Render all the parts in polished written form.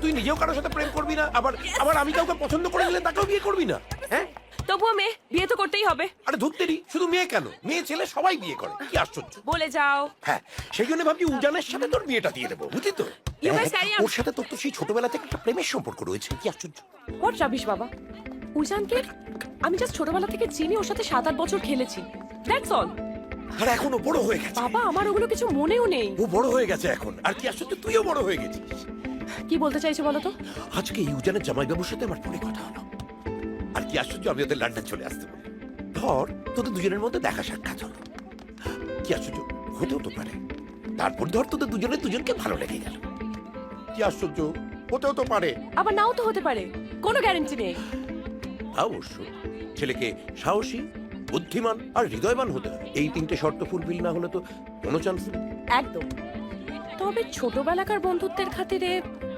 তুই নিজেও কারোর সাথে প্রেম করবি না, আবার আবার আমি কাউকে পছন্দ করে নিলে তাকেও বিয়ে করবি না? হ্যাঁ, তবুও মেয়ে বিয়ে তো করতেই হবে। আরে ধুত্তেরি, শুধু মেয়ে কেন, মেয়ে ছেলে সবাই বিয়ে করে, কি আশ্চর্য। বলে যাও। হ্যাঁ, সেই জন্য ভাবছি উজানের সাথে তোর বিয়েটা দিয়ে দেবো, বুঝলি তো? You guys carry on. ওর সাথে তোর তো সেই ছোটবেলা থেকে একটা প্রেমের সম্পর্ক রয়েছে, কি আশ্চর্য। হোয়াট রাবিশ বাবা। উজানকে আমি জাস্ট ছোটবেলা থেকে চিনি, ওর সাথে 7-8 বছর খেলেছি, দ্যাটস অল। আর এখনো বড় হয়ে গেছে বাবা, আমার ওগুলো কিছু মনেও নেই। ও, বড় হয়ে গেছে এখন, আর কি আশ্চর্য, তুইও বড় হয়ে গেছিস। কি বলতে চাইছো বলো তো? আজকে ইউজানের জামাইবাবুর সাথে আমার ফোনে কথা হলো, আর কি আশ্চর্য আমি ওদের লন্ডন চলে আসতে পারি। ধর তোদের দুজনের মধ্যে দেখা সাক্ষাৎ হলো, কি আশ্চর্য, হতেও তো পারে। তারপর ধর তোদের দুজনে দুজনকে ভালো লেগে গেল, কি আশ্চর্য, হতেও তো পারে। আবার নাও তো হতে পারে, কোনো গ্যারান্টি নেই। অবশ্য ছেলেকে সাহসী, বুদ্ধিমান আর হৃদয়বান হতে হবে, এই তিনটে শর্ত ফুলফিল না হলে তো কোনো চান্স নেই। একদম। তবে ছোটবেলাকার বন্ধুত্বের খাতিরে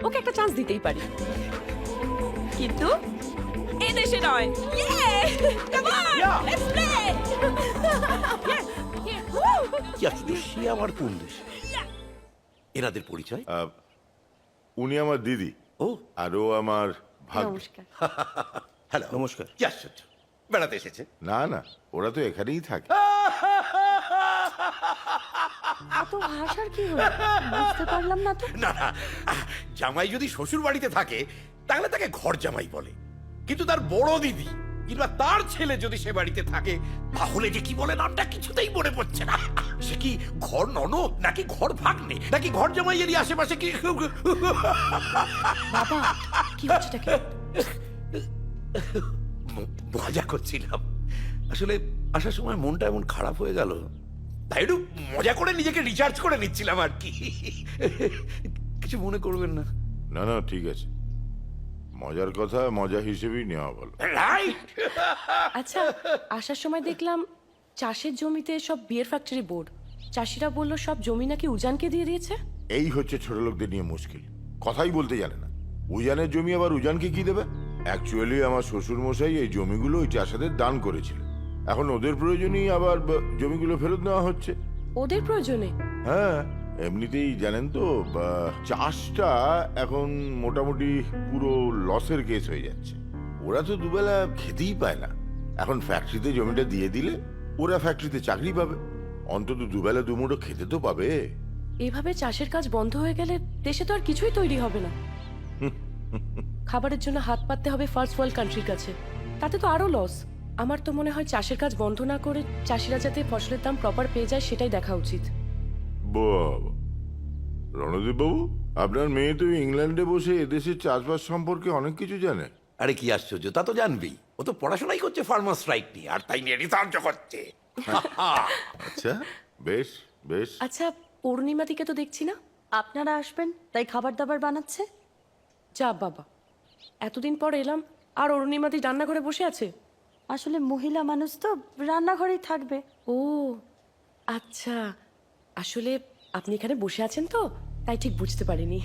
ওকে একটা চান্স দিতেই পারি, কিন্তু এই দেশে নয়। Come on, Yeah. let's play. কি আশ্চর্য, সে আমার কোন দেশ? এনাদের পরিচয়? উনি আমার দিদি, ও, আর ও আমার ভাগ্নি। নমস্কার। হ্যালো, নমস্কার। কি আশ্চর্য, বেড়াতে এসেছে? না না, ওরা তো এখানেই থাকে। এত হাসার কি হলো বুঝতে পারলাম না তো। না না, জামাই যদি শ্বশুর বাড়িতে থাকে তাহলে তাকে ঘর জামাই বলে, কিন্তু তার বড় দিদি কিংবা তার ছেলে যদি সে বাড়িতে থাকে তাহলে যে কি বলে নামটা কিছুতেই মনে পড়ছে না। সে কি ঘর ননদ নাকি ঘর ভাগ্নে নাকি ঘর জামাই এরই আশেপাশে কি? বাবা, কি হচ্ছেটা কি? মজা করছিলাম, আসলে আসার সময় মনটা এমন খারাপ হয়ে গেল, তাই একটু মজা করে নিজেকে রিচার্জ করে নিচ্ছিলাম আর কি। কিছু মনে করবেন না। না না, ঠিক আছে, মজার কথা মজা হিসেবেই নেওয়া ভালো। রাইট। আচ্ছা, আসার সময় দেখলাম চাষের জমিতে সব বিয়ার ফ্যাক্টরি বোর্ড। চাষিরা বললো সব জমি নাকি উজানকে দিয়ে দিয়েছে। এই হচ্ছে ছোট লোকদের নিয়ে মুশকিল, কথাই বলতে জানে না। উজানের জমি আবার উজানকে কি দেবে? অ্যাকচুয়ালি আমার শ্বশুর মশাই এই জমিগুলো ওই চাষাদের দান করেছিল, এখন ওদের প্রয়োজনেই আবার জমিগুলো ফেরত নেওয়া হচ্ছে। ওদের প্রয়োজনে? হ্যাঁ, এমনিতেই জানেন তো, চাষটা এখন মোটামুটি পুরো লসের কেস হয়ে যাচ্ছে। ওরা তো দুবেলা খেতেই পায় না, এখন ফ্যাক্টরিতে জমিটা দিয়ে দিলে ওরা ফ্যাক্টরিতে চাকরি পাবে, অন্তত দুবেলা দুমুঠো খেতে তো পাবে। এভাবে চাষের কাজ বন্ধ হয়ে গেলে দেশে তো আর কিছুই তৈরি হবে না। খাবারের জন্য হাত পাততে হবে ফার্স্ট ওয়ার্ল্ড কান্ট্রির কাছে, তাতে তো আরো লস। আমার তো মনে হয় চাষের কাজ বন্ধ না করে চাষিরা যাতে ফসলের দাম প্রপার পেয়ে যায় সেটাই দেখা উচিত। বাবা, রণদীপ বাবু, আপনার মেয়ে তো ইংল্যান্ডে বসে এদেশের চাষবাস সম্পর্কে অনেক কিছু জানে। আরে কি আশ্চর্য, তা তো জানবেই, ও তো পড়াশোনাই করছে ফার্মার স্ট্রাইক নিয়ে, আর তাই নিয়ে রিসার্চ করছে। আচ্ছা, বেশ বেশ। আচ্ছা, পূর্ণিমাদিকে তো দেখছি না। আপনারা আসবেন তাই খাবার দাবার বানাচ্ছে। যা বাবা, এতদিন পর এলাম আর অরুণিমাদি রান্নাঘরে বসে আছে। আসলে মহিলা মানুষ তো রান্নাঘরেই থাকবে। ও আচ্ছা, আসলে আপনি এখানে বসে আছেন তো তাই ঠিক বুঝতে পারিনি।